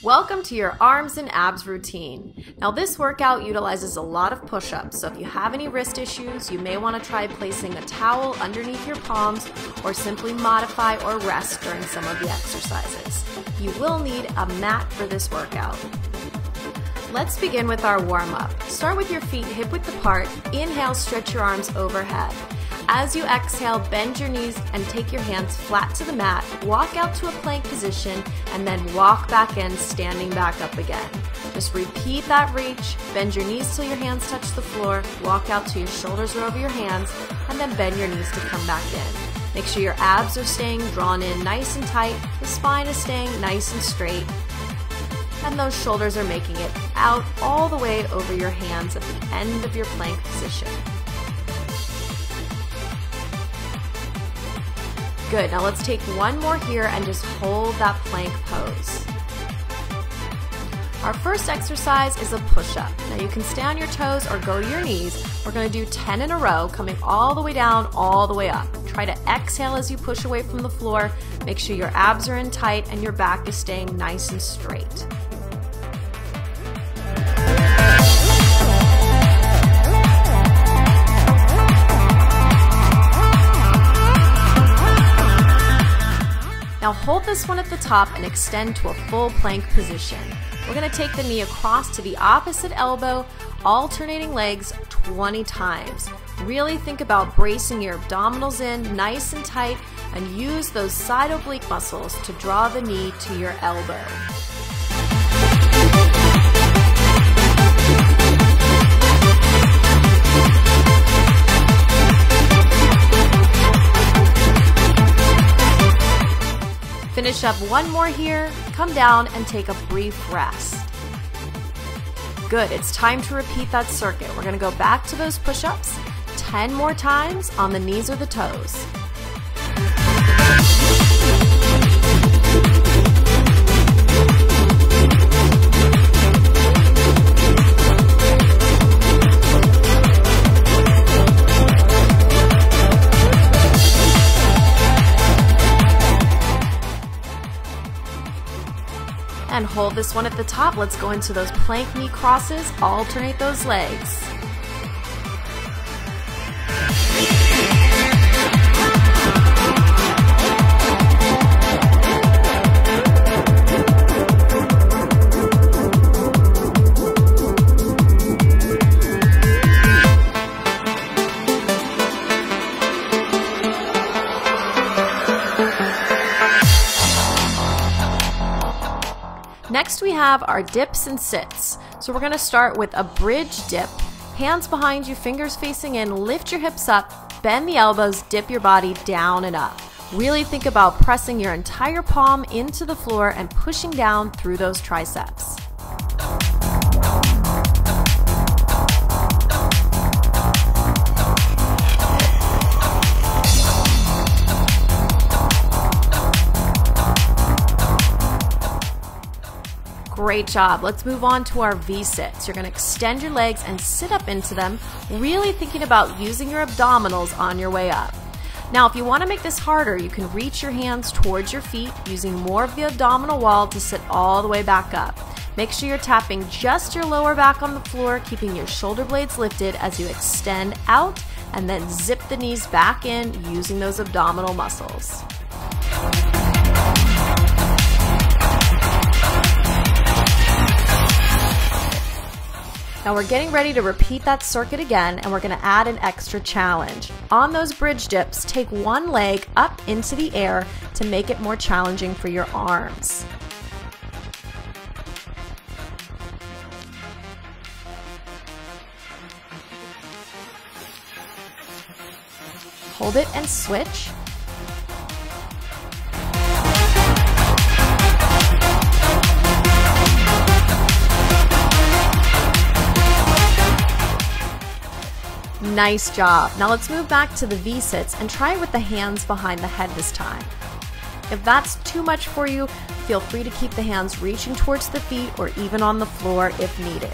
Welcome to your arms and abs routine. Now this workout utilizes a lot of push-ups, so if you have any wrist issues, you may want to try placing a towel underneath your palms or simply modify or rest during some of the exercises. You will need a mat for this workout. Let's begin with our warm-up. Start with your feet hip-width apart. Inhale, stretch your arms overhead. As you exhale, bend your knees and take your hands flat to the mat. Walk out to a plank position and then walk back in, standing back up again. Just repeat that reach. Bend your knees till your hands touch the floor. Walk out till your shoulders are over your hands and then bend your knees to come back in. Make sure your abs are staying drawn in nice and tight. The spine is staying nice and straight. And those shoulders are making it out all the way over your hands at the end of your plank position. Good, now let's take one more here and just hold that plank pose. Our first exercise is a push-up. Now you can stay on your toes or go to your knees. We're going to do 10 in a row, coming all the way down, all the way up. Try to exhale as you push away from the floor. Make sure your abs are in tight and your back is staying nice and straight. Now hold this one at the top and extend to a full plank position. We're going to take the knee across to the opposite elbow, alternating legs 20 times. Really think about bracing your abdominals in nice and tight and use those side oblique muscles to draw the knee to your elbow. Finish up one more here, come down and take a brief rest. Good, it's time to repeat that circuit. We're gonna go back to those push-ups 10 more times on the knees or the toes. And hold this one at the top. Let's go into those plank knee crosses. Alternate those legs. Next we have our dips and sits. So we're going to start with a bridge dip. Hands behind you, fingers facing in, lift your hips up, bend the elbows, dip your body down and up. Really think about pressing your entire palm into the floor and pushing down through those triceps. Great job. Let's move on to our V-sits. You're going to extend your legs and sit up into them, really thinking about using your abdominals on your way up. Now, if you want to make this harder, you can reach your hands towards your feet using more of the abdominal wall to sit all the way back up. Make sure you're tapping just your lower back on the floor, keeping your shoulder blades lifted as you extend out and then zip the knees back in using those abdominal muscles. Now we're getting ready to repeat that circuit again, and we're going to add an extra challenge. On those bridge dips, take one leg up into the air to make it more challenging for your arms. Hold it and switch. Nice job. Now let's move back to the V-sits and try it with the hands behind the head this time. If that's too much for you, feel free to keep the hands reaching towards the feet or even on the floor if needed.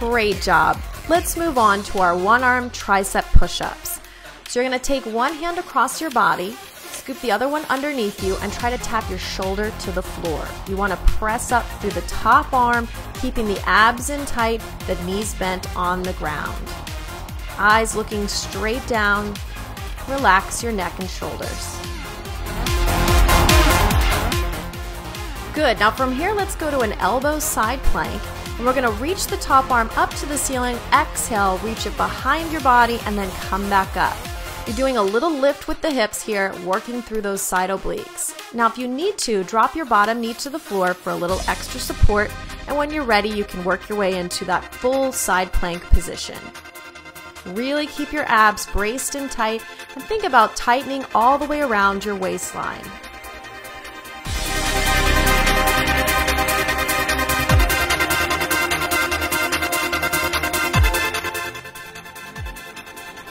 Great job. Let's move on to our one-arm tricep push-ups. So you're going to take one hand across your body, scoop the other one underneath you, and try to tap your shoulder to the floor. You want to press up through the top arm, keeping the abs in tight, the knees bent on the ground. Eyes looking straight down. Relax your neck and shoulders. Good. Now from here, let's go to an elbow side plank. And we're going to reach the top arm up to the ceiling. Exhale, reach it behind your body, and then come back up. You're doing a little lift with the hips here, working through those side obliques. Now if you need to, drop your bottom knee to the floor for a little extra support, and when you're ready, you can work your way into that full side plank position. Really keep your abs braced and tight, and think about tightening all the way around your waistline.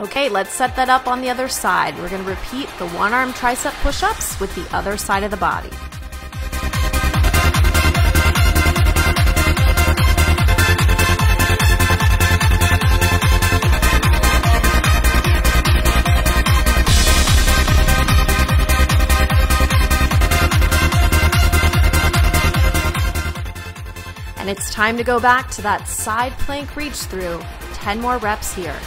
Okay, let's set that up on the other side. We're going to repeat the one-arm tricep push-ups with the other side of the body. And it's time to go back to that side plank reach through. 10 more reps here.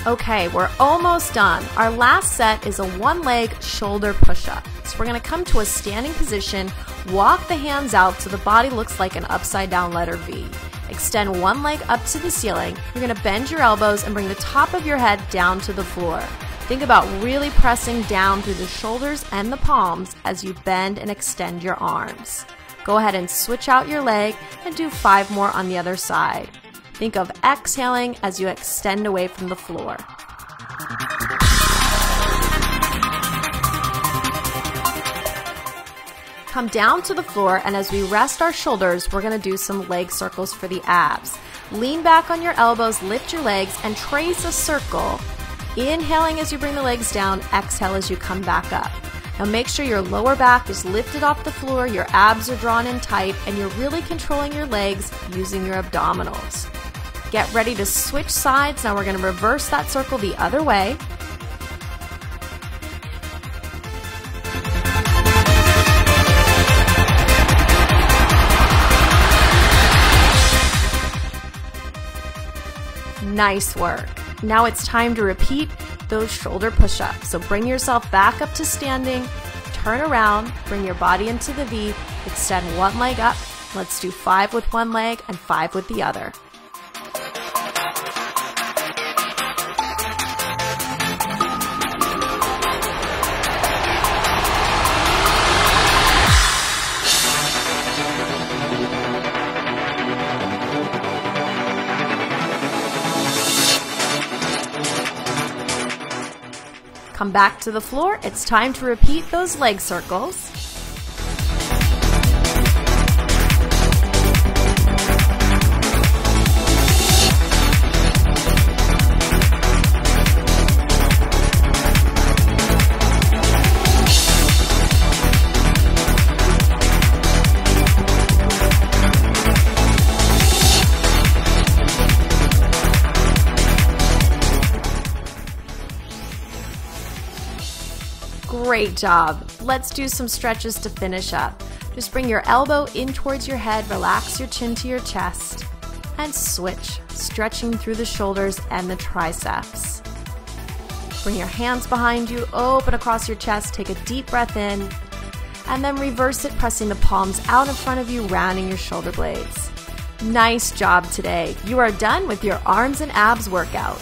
Okay, we're almost done. Our last set is a one-leg shoulder push-up. So we're going to come to a standing position, walk the hands out so the body looks like an upside-down letter V. Extend one leg up to the ceiling. You're going to bend your elbows and bring the top of your head down to the floor. Think about really pressing down through the shoulders and the palms as you bend and extend your arms. Go ahead and switch out your leg and do 5 more on the other side. Think of exhaling as you extend away from the floor. Come down to the floor, and as we rest our shoulders, we're going to do some leg circles for the abs. Lean back on your elbows, lift your legs, and trace a circle. Inhaling as you bring the legs down, exhale as you come back up. Now make sure your lower back is lifted off the floor, your abs are drawn in tight, and you're really controlling your legs using your abdominals. Get ready to switch sides. Now we're going to reverse that circle the other way. Nice work. Now it's time to repeat those shoulder push-ups. So bring yourself back up to standing, turn around, bring your body into the V, extend one leg up. Let's do 5 with one leg and 5 with the other. Come back to the floor. It's time to repeat those leg circles. Great job. Let's do some stretches to finish up. Just bring your elbow in towards your head, relax your chin to your chest, and switch, stretching through the shoulders and the triceps. Bring your hands behind you, open across your chest, take a deep breath in, and then reverse it, pressing the palms out in front of you, rounding your shoulder blades. Nice job today. You are done with your arms and abs workout.